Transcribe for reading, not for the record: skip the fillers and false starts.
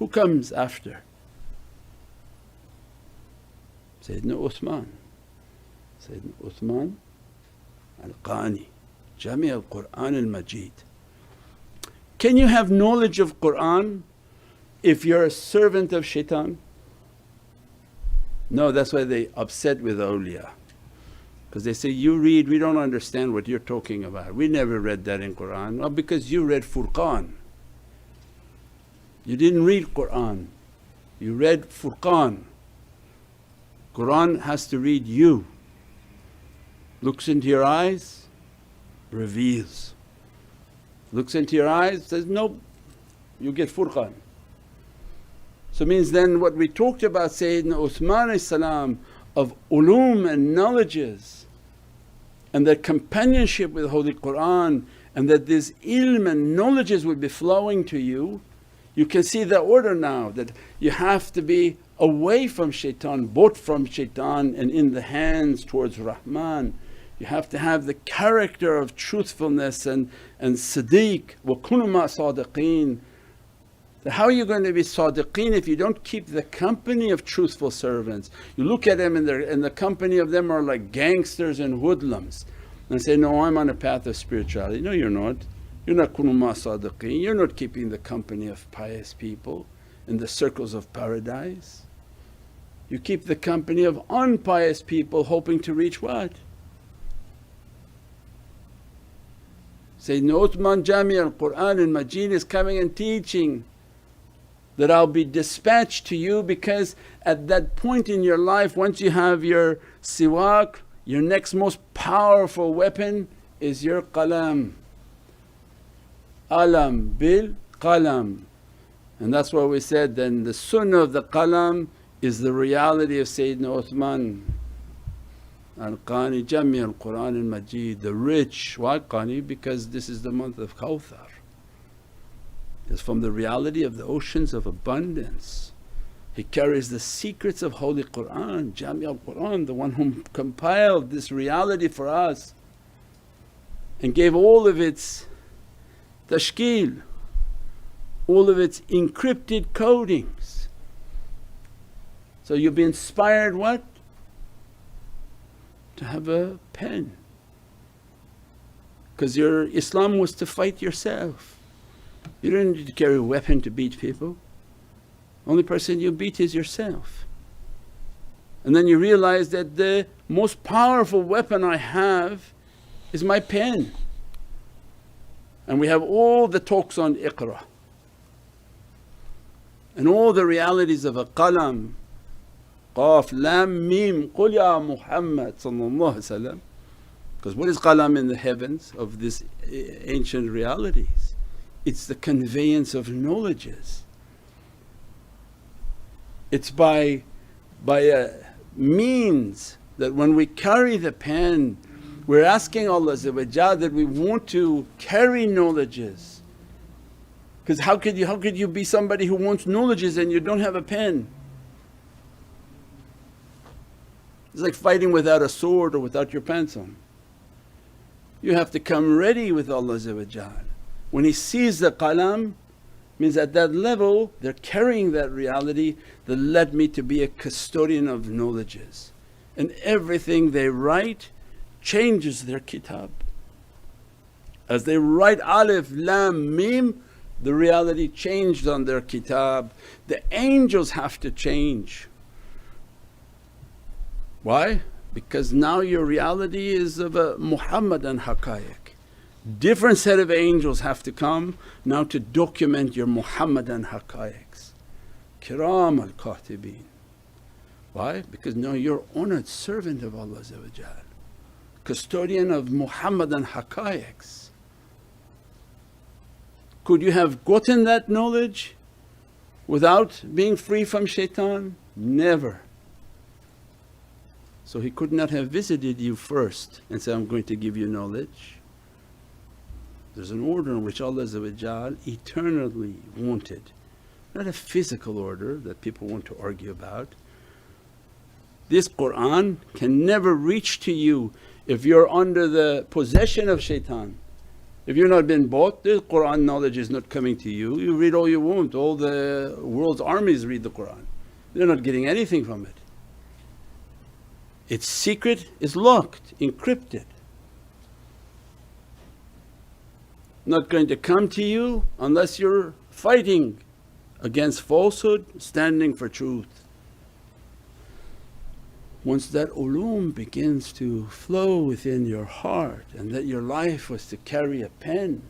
Who comes after? Sayyidina Uthman. Sayyidina Uthman al-Ghani, Jami al-Qur'an al-Majid. Can you have knowledge of Qur'an if you're a servant of shaitan? No, that's why they upset with awliya, because they say, you read, we don't understand what you're talking about, we never read that in Qur'an. Well, because you read Furqan, you didn't read Qur'an, you read Furqan. Qur'an has to read you, looks into your eyes, reveals. Looks into your eyes, says, nope, you get Furqan. So means then what we talked about Sayyidina Uthman of ulum and knowledges, and that companionship with Holy Qur'an, and that this ilm and knowledges will be flowing to you. You can see the order now, that you have to be away from shaitan, bought from shaitan and in the hands towards Rahman. You have to have the character of truthfulness and siddiq, wa kunu ma sadiqeen. How are you going to be sadiqeen if you don't keep the company of truthful servants? You look at them and the company of them are like gangsters and hoodlums, and say, no, I'm on a path of spirituality. No, you're not. You're not kunu ma sadiqeen, you're not keeping the company of pious people in the circles of paradise. You keep the company of unpious people hoping to reach what? Sayyidina Uthman Jami al-Qur'an al-Majid is coming and teaching that I'll be dispatched to you, because at that point in your life, once you have your siwak, your next most powerful weapon is your qalam. Alam bil qalam. And that's why we said then the sunnah of the qalam is the reality of Sayyidina Uthman al-Ghani Jami al-Qur'an al-Majid, the rich. Why Ghani? Because this is the month of Kawthar. It's from the reality of the oceans of abundance. He carries the secrets of Holy Qur'an, Jami al-Qur'an, the one whom compiled this reality for us and gave all of its tashkeel, all of its encrypted codings. So you'll be inspired what? To have a pen, because your Islam was to fight yourself. You don't need to carry a weapon to beat people. Only person you beat is yourself. And then you realize that the most powerful weapon I have is my pen. And we have all the talks on Iqra and all the realities of a qalam, Qaf, Lam, Mim, Qul ya Muhammad sallallahu alaihi wasallam. Because what is qalam in the heavens of these ancient realities? It's the conveyance of knowledges. It's by a means that when we carry the pen, we're asking Allah that we want to carry knowledges. Because how could you be somebody who wants knowledges and you don't have a pen? It's like fighting without a sword or without your pencil. You have to come ready with Allah. When He sees the qalam, means at that level they're carrying that reality that led me to be a custodian of knowledges, and everything they write changes their kitab. As they write alif, lam, mim, the reality changed on their kitab. The angels have to change. Why? Because now your reality is of a Muhammadan haqqaiq. Different set of angels have to come now to document your Muhammadan haqqaiqs. Kiram al-Katibin. Why? Because now you're honoured servant of Allah, custodian of Muhammadan haqqaiqs. Could you have gotten that knowledge without being free from shaitan? Never. So he could not have visited you first and said, I'm going to give you knowledge. There's an order in which Allah eternally wanted, not a physical order that people want to argue about. This Qur'an can never reach to you if you're under the possession of shaitan. If you're not been bought, the Qur'an knowledge is not coming to you. You read all you want, all the world's armies read the Qur'an, they're not getting anything from it. Its secret is locked, encrypted. Not going to come to you unless you're fighting against falsehood, standing for truth. Once that ulum begins to flow within your heart and that your life was to carry a pen